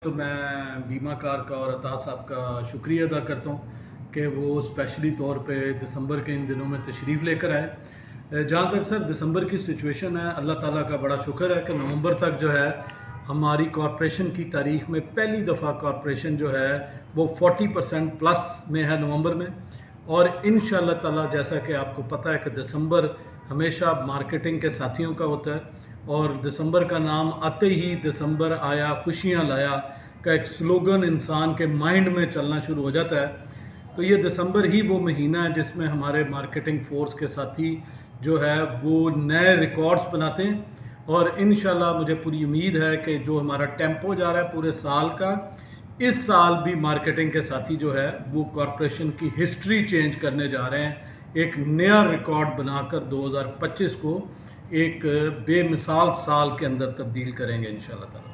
تو میں بیمہ کار کا اور عطا صاحب کا شکریہ ادا کرتا ہوں کہ وہ اسپیشلی طور پہ دسمبر کے ان دنوں میں تشریف لے کر آئے. جہاں تک سر دسمبر کی سچویشن ہے، اللہ تعالیٰ کا بڑا شکر ہے کہ نومبر تک جو ہے ہماری کارپوریشن کی تاریخ میں پہلی دفعہ کارپوریشن جو ہے وہ 40% پلس میں ہے نومبر میں. اور انشاءاللہ تعالیٰ جیسا کہ آپ کو پتہ ہے کہ دسمبر ہمیشہ مارکیٹنگ کے ساتھیوں کا ہوتا ہے، اور دسمبر کا نام آتے ہی دسمبر آیا خوشیاں لایا کا ایک سلوگن انسان کے مائنڈ میں چلنا شروع ہو جاتا ہے. تو یہ دسمبر ہی وہ مہینہ ہے جس میں ہمارے مارکیٹنگ فورس کے ساتھی جو ہے وہ نئے ریکارڈز بناتے ہیں، اور انشاءاللہ مجھے پوری امید ہے کہ جو ہمارا ٹیمپو جا رہا ہے پورے سال کا، اس سال بھی مارکیٹنگ کے ساتھی جو ہے وہ کارپوریشن کی ہسٹری چینج کرنے جا رہے ہیں. ایک نیا ریکارڈ بنا کر 2025 کو ایک بے مثال سال کے اندر تبدیل کریں گے انشاءاللہ تعالی.